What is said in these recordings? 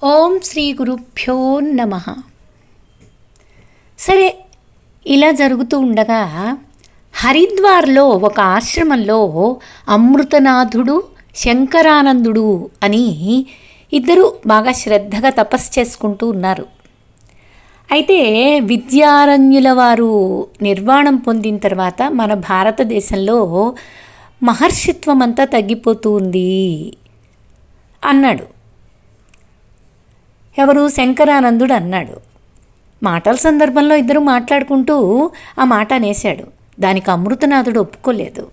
ఓం శ్రీ గురుభ్యో నమ. సరే, ఇలా జరుగుతూ ఉండగా హరిద్వార్లో ఒక ఆశ్రమంలో అమృతనాథుడు, శంకరానందుడు అని ఇద్దరు బాగా శ్రద్ధగా తపస్సు చేసుకుంటూ ఉన్నారు. అయితే విద్యారణ్యుల వారు నిర్వాణం పొందిన తర్వాత మన భారతదేశంలో మహర్షిత్వం అంతా తగ్గిపోతూ ఉంది అన్నాడు. ఎవరు? శంకరానందుడు అన్నాడు. మాటల సందర్భంలో ఇద్దరు మాట్లాడుకుంటూ ఆ మాట అనేశాడు. దానికి అమృతనాథుడు ఒప్పుకోలేదు.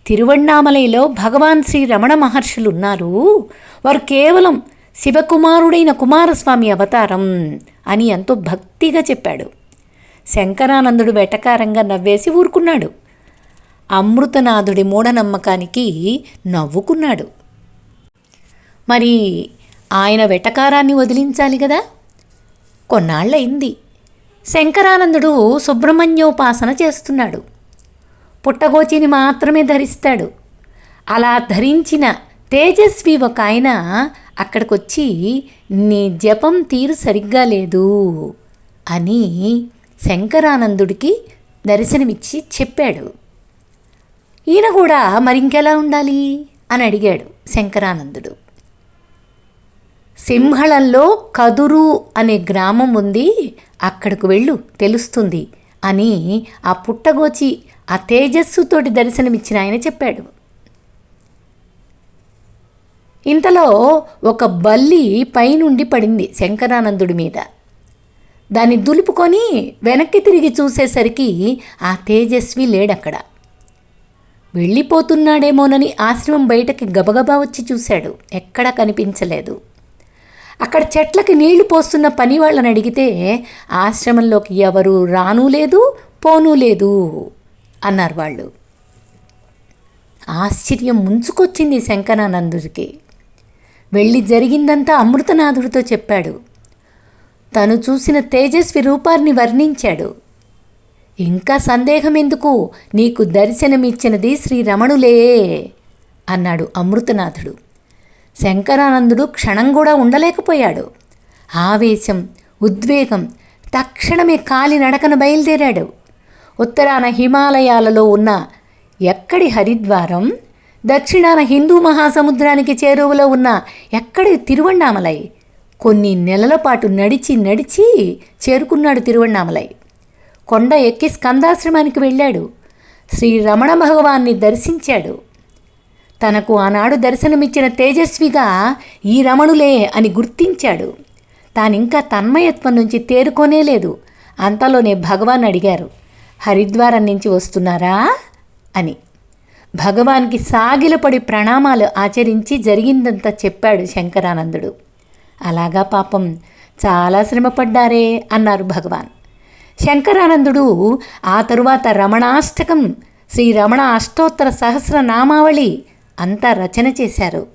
తిరువణ్ణామలైలో భగవాన్ శ్రీ రమణ మహర్షులు ఉన్నారు, వారు కేవలం శివకుమారుడైన కుమారస్వామి అవతారం అని ఎంతో భక్తిగా చెప్పాడు. శంకరానందుడు వెటకారంగా నవ్వేసి ఊరుకున్నాడు. అమృతనాథుడి మూఢనమ్మకానికి నవ్వుకున్నాడు. మరి ఆయన వెటకారాన్ని వదిలించాలి కదా. కొన్నాళ్ళయింది. శంకరానందుడు సుబ్రహ్మణ్యోపాసన చేస్తున్నాడు. పుట్టగోచిని మాత్రమే ధరిస్తాడు. అలా ధరించిన తేజస్వి ఒక ఆయన అక్కడికొచ్చి, నీ జపం తీరు సరిగ్గా లేదు అని శంకరానందుడికి దర్శనమిచ్చి చెప్పాడు. ఈయన కూడా మరింకెలా ఉండాలి అని అడిగాడు శంకరానందుడు. సింహళంలో కదురు అనే గ్రామం ఉంది, అక్కడికి వెళ్ళు తెలుస్తుంది అని ఆ పుట్టగోచి ఆ తేజస్సుతోటి దర్శనమిచ్చిన ఆయన చెప్పాడు. ఇంతలో ఒక బల్లి పైనుండి పడింది శంకరానందుడి మీద. దాన్ని దులుపుకొని వెనక్కి తిరిగి చూసేసరికి ఆ తేజస్వి లేడక్కడ. వెళ్ళిపోతున్నాడేమోనని ఆశ్రమం బయటకి గబగబా వచ్చి చూశాడు. ఎక్కడా కనిపించలేదు. అక్కడ చెట్లకి నీళ్లు పోస్తున్న పని వాళ్ళని అడిగితే ఆశ్రమంలోకి ఎవరు రానూ లేదు పోనూ లేదు అన్నారు వాళ్ళు. ఆశ్చర్యం ముంచుకొచ్చింది శంకరానందుడికి. వెళ్ళి జరిగిందంతా అమృతనాథుడితో చెప్పాడు. తను చూసిన తేజస్వి రూపాన్ని వర్ణించాడు. ఇంకా సందేహం ఎందుకు, నీకు దర్శనమిచ్చినది శ్రీరమణులే అన్నాడు అమృతనాథుడు. శంకరానందుడు క్షణం కూడా ఉండలేకపోయాడు. ఆవేశం, ఉద్వేగం. తక్షణమే కాలినడకన బయలుదేరాడు. ఉత్తరాన హిమాలయాలలో ఉన్న ఎక్కడి హరిద్వారం, దక్షిణాన హిందూ మహాసముద్రానికి చేరువలో ఉన్న ఎక్కడి తిరువణ్ణామలై. కొన్ని నెలల పాటు నడిచి చేరుకున్నాడు తిరువణ్ణామలై. కొండ ఎక్కి స్కందాశ్రమానికి వెళ్ళాడు. శ్రీ రమణ భగవాన్ని దర్శించాడు. తనకు ఆనాడు దర్శనమిచ్చిన తేజస్విగా ఈ రమణులే అని గుర్తించాడు. తానింకా తన్మయత్వం నుంచి తేరుకోనేలేదు. అంతలోనే భగవాన్ అడిగారు, హరిద్వారం నుంచి వస్తున్నారా అని. భగవాన్కి సాగిలపడి ప్రణామాలు ఆచరించి జరిగిందంతా చెప్పాడు శంకరానందుడు. అలాగా పాపం, చాలా శ్రమపడ్డారే అన్నారు భగవాన్. శంకరానందుడు ఆ తరువాత రమణాష్టకం, శ్రీ రమణ అష్టోత్తర సహస్రనామావళి అంతా రచన చేశారు.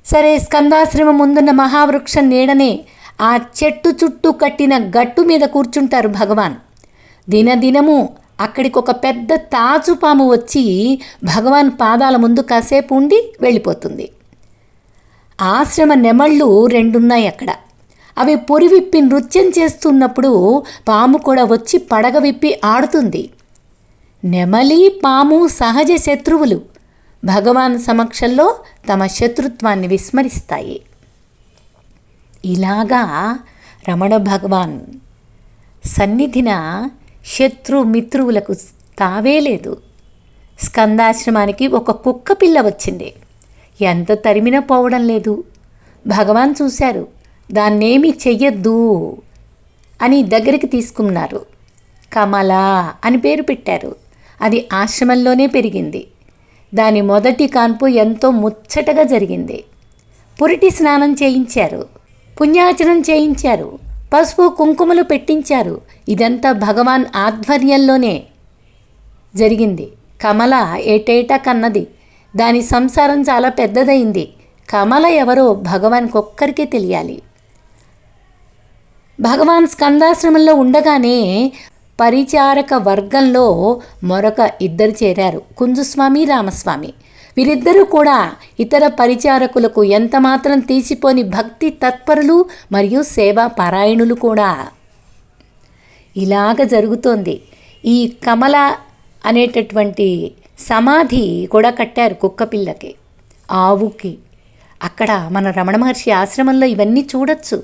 సరే, స్కందాశ్రమం ముందున్న మహావృక్షం నీడనే ఆ చెట్టు చుట్టూ కట్టిన గట్టు మీద కూర్చుంటారు భగవాన్. దినదినము అక్కడికి ఒక పెద్ద తాచుపాము వచ్చి భగవాన్ పాదాల ముందు కాసేపు ఉండి వెళ్ళిపోతుంది. ఆశ్రమ నెమళ్ళు రెండున్నాయి అక్కడ. అవి పొరి విప్పి నృత్యం చేస్తున్నప్పుడు పాము కూడా వచ్చి పడగ విప్పి ఆడుతుంది. నెమలి, పాము సహజ శత్రువులు. భగవాన్ సమక్షంలో తమ శత్రుత్వాన్ని విస్మరిస్తాయి. ఇలాగా రమణ భగవాన్ సన్నిధిన శత్రుమిత్రువులకు తావే లేదు. స్కందాశ్రమానికి ఒక కుక్క పిల్ల వచ్చింది. ఎంత తరిమినా పోవడం లేదు. భగవాన్ చూశారు. దాన్నేమీ చెయ్యొద్దు అని దగ్గరికి తీసుకున్నారు. కమల అని పేరు పెట్టారు. అది ఆశ్రమంలోనే పెరిగింది. దాని మొదటి కాన్పు ఎంతో ముచ్చటగా జరిగింది. పురిటి స్నానం చేయించారు, పుణ్యాచనం చేయించారు, పసుపు కుంకుమలు పెట్టించారు. ఇదంతా భగవాన్ ఆధ్వర్యంలోనే జరిగింది. కమల ఏటేటా కన్నది. దాని సంసారం చాలా పెద్దదైంది. కమల ఎవరో భగవాన్కి ఒక్కరికే తెలియాలి. భగవాన్ స్కందాశ్రమంలో ఉండగానే పరిచారక వర్గంలో మరొక ఇద్దరు చేరారు, కుంజుస్వామి, రామస్వామి. వీరిద్దరూ కూడా ఇతర పరిచారకులకు ఎంతమాత్రం తీసిపోని భక్తి తత్పరులు మరియు సేవా పారాయణులు కూడా. ఇలాగ జరుగుతోంది. ఈ కమల అనేటటువంటి సమాధి కూడా కట్టారు కుక్కపిల్లకి, ఆవుకి. అక్కడ మన రమణ మహర్షి ఆశ్రమంలో ఇవన్నీ చూడొచ్చు.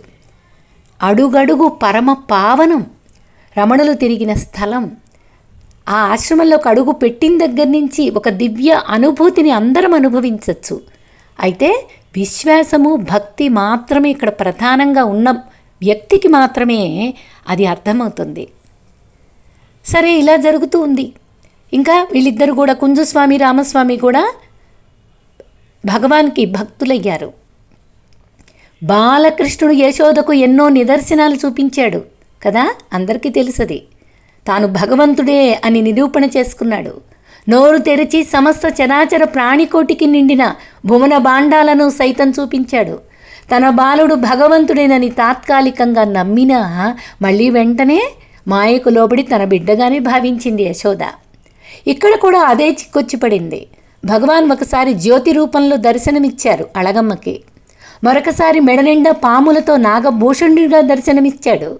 అడుగడుగు పరమ పావనం, రమణులు తిరిగిన స్థలం. ఆ ఆశ్రమంలోకి అడుగు పెట్టిన దగ్గర నుంచి ఒక దివ్య అనుభూతిని అందరం అనుభవించవచ్చు. అయితే విశ్వాసము భక్తి మాత్రమే ఇక్కడ ప్రధానంగా ఉన్న వ్యక్తికి మాత్రమే అది అర్థమవుతుంది. సరే, ఇలా జరుగుతూ ఉంది. ఇంకా వీళ్ళిద్దరు కూడా, కుంజస్వామి రామస్వామి కూడా భగవాన్కి భక్తులయ్యారు. బాలకృష్ణుడు యశోదకు ఎన్నో నిదర్శనాలు చూపించాడు కదా, అందరికీ తెలుసది. తాను భగవంతుడే అని నిరూపణ చేసుకున్నాడు. నోరు తెరిచి సమస్త చరాచర ప్రాణికోటికి నిండిన భువన భాండాలను సైతం చూపించాడు. తన బాలుడు భగవంతుడేనని తాత్కాలికంగా నమ్మినా మళ్ళీ వెంటనే మాయకు లోబడి తన బిడ్డగానే భావించింది యశోద. ఇక్కడ కూడా అదే చిక్కొచ్చి పడింది. భగవాన్ ఒకసారి జ్యోతి రూపంలో దర్శనమిచ్చారు అళగమ్మకి. మరొకసారి మెడనిండా పాములతో నాగభూషణుడిగా దర్శనమిచ్చాడు.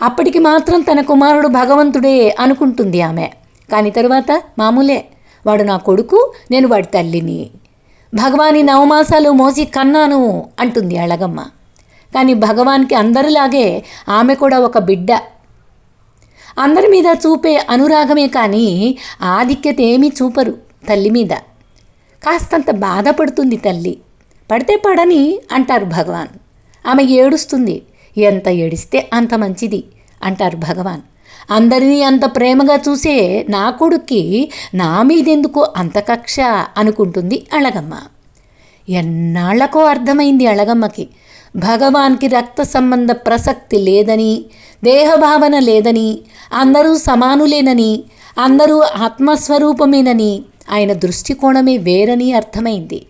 అప్పటికి మాత్రం తన కుమారుడు భగవంతుడే అనుకుంటుంది ఆమె. కానీ తరువాత మామూలే, వాడు నా కొడుకు, నేను వాడి తల్లిని, భగవాని నవమాసాలు మోసి కన్నాను అంటుంది అళగమ్మ. కానీ భగవాన్కి అందరిలాగే ఆమె కూడా ఒక బిడ్డ. అందరి మీద చూపే అనురాగమే కానీ ఆధిక్యత ఏమీ చూపరు తల్లి మీద. కాస్తంత బాధపడుతుంది తల్లి. పడితే పడని అంటారు భగవాన్. ఆమె ఏడుస్తుంది. ఎంత ఏడిస్తే అంత మంచిది అంటారు భగవాన్. అందరినీ అంత ప్రేమగా చూసే నా కొడుక్కి నా మీదెందుకో అంత కక్ష అనుకుంటుంది అళగమ్మ. ఎన్నాళ్లకో అర్థమైంది అళగమ్మకి, భగవాన్కి రక్త సంబంధ ప్రసక్తి లేదని, దేహభావన లేదని, అందరూ సమానులేనని, అందరూ ఆత్మస్వరూపమేనని, ఆయన దృష్టికోణమే వేరని అర్థమైంది.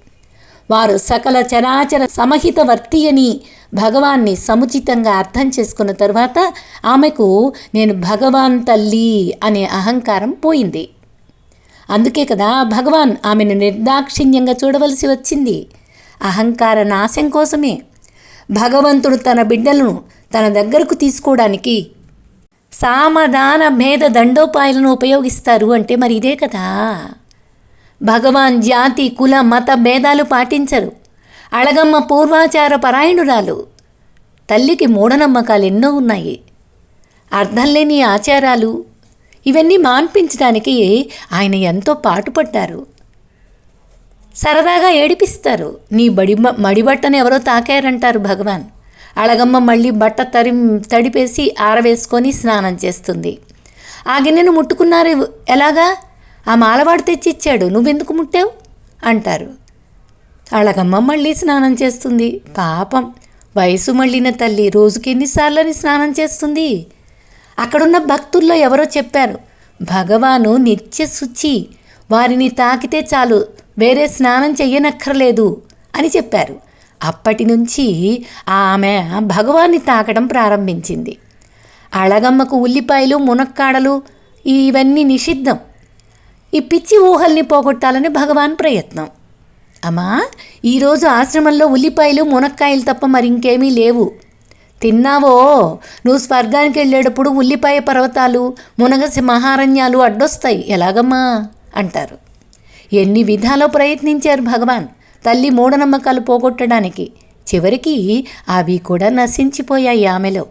వారు సకల చరాచర సమహితవర్తి అని భగవాన్ని సముచితంగా అర్థం చేసుకున్న తరువాత ఆమెకు నేను భగవాన్ తల్లి అనే అహంకారం పోయింది. అందుకే కదా భగవాన్ ఆమెను నిర్దాక్షిణ్యంగా చూడవలసి వచ్చింది. అహంకార నాశం కోసమే. భగవంతుడు తన బిడ్డలను తన దగ్గరకు తీసుకోవడానికి సామధాన భేద దండోపాయాలను ఉపయోగిస్తారు అంటే మరి ఇదే కదా. భగవాన్ జాతి కుల మత భేదాలు పాటించరు. అళగమ్మ పూర్వాచార పరాయణురాలు. తల్లికి మూఢనమ్మకాలు ఎన్నో ఉన్నాయి, అర్థం లేని ఆచారాలు. ఇవన్నీ మాన్పించడానికి ఆయన ఎంతో పాటుపడ్డారు. సరదాగా ఏడిపిస్తారు. నీ మడిబట్టను ఎవరో తాకారంటారు భగవాన్. అళగమ్మ మళ్ళీ బట్ట తడిపేసి ఆరవేసుకొని స్నానం చేస్తుంది. ఆ గిన్నెను ముట్టుకున్నారు ఎలాగా? ఆ మాలవాడు తెచ్చిచ్చాడు, నువ్వెందుకు ముట్టావు అంటారు. అళగమ్మ మళ్ళీ స్నానం చేస్తుంది. పాపం, వయసు మళ్ళిన తల్లి రోజుకి ఎన్నిసార్లని స్నానం చేస్తుంది. అక్కడున్న భక్తుల్లో ఎవరో చెప్పారు, భగవాను నిత్య శుచి, వారిని తాకితే చాలు, వేరే స్నానం చెయ్యనక్కర్లేదు అని చెప్పారు. అప్పటి నుంచి ఆమె భగవాన్ని తాకడం ప్రారంభించింది. అళగమ్మకు ఉల్లిపాయలు మునక్కాడలు ఇవన్నీ నిషిద్ధం. ఈ పిచ్చి ఊహల్ని పోగొట్టాలని భగవాన్ ప్రయత్నం. అమ్మా, ఈరోజు ఆశ్రమంలో ఉల్లిపాయలు మునక్కాయలు తప్ప మరింకేమీ లేవు. తిన్నావో నువ్వు స్వర్గానికి వెళ్ళేటప్పుడు ఉల్లిపాయ పర్వతాలు మునగసి మహారణ్యాలు అడ్డొస్తాయి ఎలాగమ్మా అంటారు. ఎన్ని విధాలో ప్రయత్నించారు భగవాన్ తల్లి మూఢనమ్మకాలు పోగొట్టడానికి. చివరికి అవి కూడా నశించిపోయాయి ఆమెలో.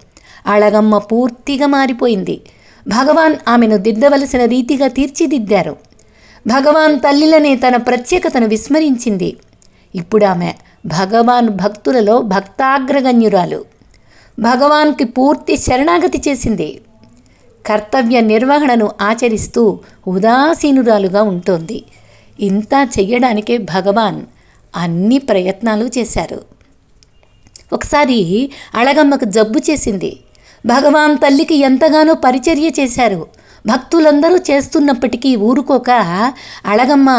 అళగమ్మ పూర్తిగా మారిపోయింది. భగవాన్ ఆమెను దిద్దవలసిన రీతిగా తీర్చిదిద్దారు. భగవాన్ తల్లిలనే తన ప్రత్యేకతను విస్మరించింది. ఇప్పుడు ఆమె భగవాన్ భక్తులలో భక్తాగ్రగణ్యురాలు. భగవాన్కి పూర్తి శరణాగతి చేసింది. కర్తవ్య నిర్వహణను ఆచరిస్తూ ఉదాసీనురాలుగా ఉంటోంది. ఇంత చెయ్యడానికే భగవాన్ అన్ని ప్రయత్నాలు చేశారు. ఒకసారి అళగమ్మకు జబ్బు చేసింది. భగవాన్ తల్లికి ఎంతగానో పరిచర్య చేశారు. భక్తులందరూ చేస్తున్నప్పటికీ ఊరుకోక అళగమ్మ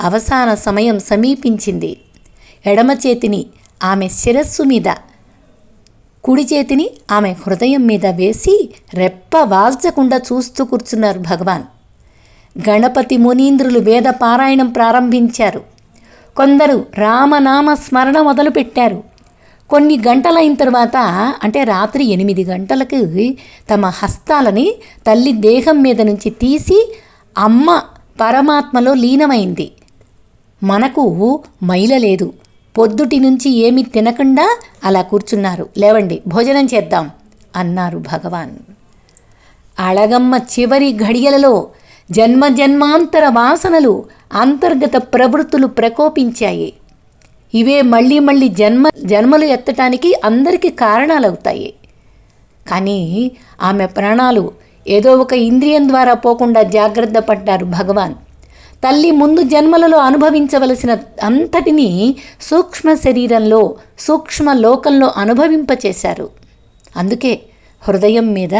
అవసాన సమయం సమీపించింది. ఎడమ చేతిని ఆమె శిరస్సు మీద, కుడి చేతిని ఆమె హృదయం మీద వేసి రెప్ప వాల్చకుండా చూస్తూ కూర్చున్నారు భగవాన్. గణపతి మునీంద్రులు వేద పారాయణం ప్రారంభించారు. కొందరు రామనామ స్మరణ మొదలుపెట్టారు. కొన్ని గంటలైన తర్వాత, అంటే రాత్రి 8 గంటలకు తమ హస్తాలని తల్లి దేహం మీద నుంచి తీసి అమ్మ పరమాత్మలో లీనమైంది. మనకు మైల లేదు. పొద్దుటి నుంచి ఏమీ తినకుండా అలా కూర్చున్నారు. లేవండి, భోజనం చేద్దాం అన్నారు భగవాన్. అళగమ్మ చివరి ఘడియలలో జన్మాంతర వాసనలు, అంతర్గత ప్రవృత్తులు ప్రకోపించాయి. ఇవే మళ్ళీ మళ్ళీ జన్మలు ఎత్తటానికి అందరికీ కారణాలవుతాయి. కానీ ఆమె ప్రాణాలు ఏదో ఒక ఇంద్రియం ద్వారా పోకుండా జాగ్రత్త పడ్డారు భగవాన్. తల్లి ముందు జన్మలలో అనుభవించవలసిన అంతటినీ సూక్ష్మ శరీరంలో, సూక్ష్మ లోకంలో అనుభవింపచేశారు. అందుకే హృదయం మీద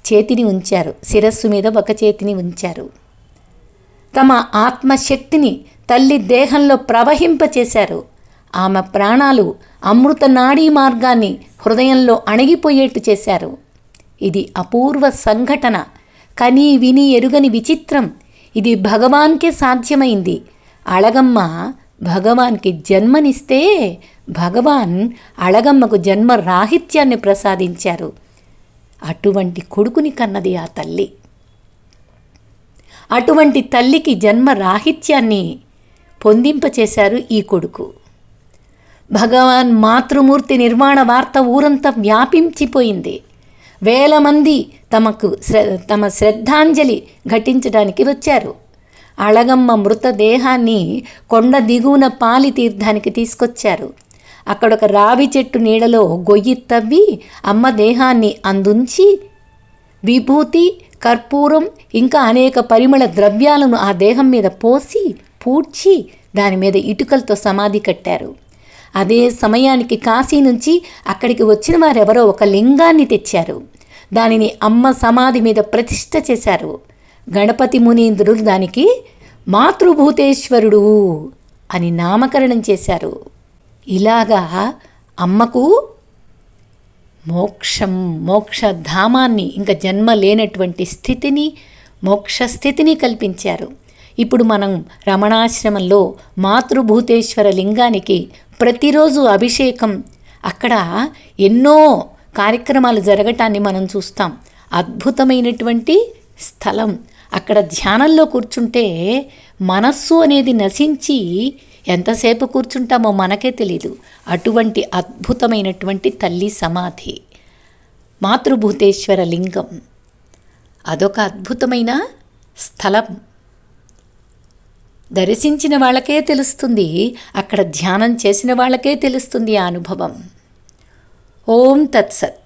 చేతిని ఉంచారు, శిరస్సు మీద ఒక చేతిని ఉంచారు. తమ ఆత్మశక్తిని తల్లి దేహంలో ప్రవహింపచేశారు. ఆమె ప్రాణాలు అమృత నాడీ మార్గాన్ని హృదయంలో అణగిపోయేట్టు చేశారు. ఇది అపూర్వ సంఘటన, కని విని ఎరుగని విచిత్రం. ఇది భగవాన్కే సాధ్యమైంది. అళగమ్మ భగవాన్కి జన్మనిస్తే భగవాన్ అళగమ్మకు జన్మ రాహిత్యాన్ని ప్రసాదించారు. అటువంటి కొడుకుని కన్నది ఆ తల్లి. అటువంటి తల్లికి జన్మ రాహిత్యాన్ని పొందింపచేశారు ఈ కొడుకు. భగవాన్ మాతృమూర్తి నిర్వాణ వార్త ఊరంతా వ్యాపించిపోయింది. వేల మంది తమ శ్రద్ధాంజలి ఘటించడానికి వచ్చారు. అళగమ్మ మృతదేహాన్ని కొండ దిగువన పాలి తీర్థానికి తీసుకొచ్చారు. అక్కడొక రావి చెట్టు నీడలో గొయ్యి తవ్వి అమ్మ దేహాన్ని అందుంచి విభూతి, కర్పూరం ఇంకా అనేక పరిమళ ద్రవ్యాలను ఆ దేహం మీద పోసి పూడ్చి దాని మీద ఇటుకలతో సమాధి కట్టారు. అదే సమయానికి కాశీ నుంచి అక్కడికి వచ్చిన వారెవరో ఒక లింగాన్ని తెచ్చారు. దానిని అమ్మ సమాధి మీద ప్రతిష్ఠ చేశారు. గణపతి మునీంద్రుడు దానికి మాతృభూతేశ్వరుడు అని నామకరణం చేశారు. ఇలాగా అమ్మకు మోక్షధామాన్ని, ఇంకా జన్మ లేనటువంటి స్థితిని, మోక్షస్థితిని కల్పించారు. ఇప్పుడు మనం రమణాశ్రమంలో మాతృభూతేశ్వర లింగానికి ప్రతిరోజు అభిషేకం, అక్కడ ఎన్నో కార్యక్రమాలు జరగటాన్ని మనం చూస్తాం. అద్భుతమైనటువంటి స్థలం. అక్కడ ధ్యానంలో కూర్చుంటే మనస్సు అనేది నశించి ఎంతసేపు కూర్చుంటామో మనకే తెలీదు. అటువంటి అద్భుతమైనటువంటి తల్లి సమాధి మాతృభూతేశ్వర లింగం. అదొక అద్భుతమైన స్థలం. దర్శించిన వాళ్ళకే తెలుస్తుంది, అక్కడ ధ్యానం చేసిన వాళ్ళకే తెలుస్తుంది ఆ అనుభవం. ఓం తత్సత్.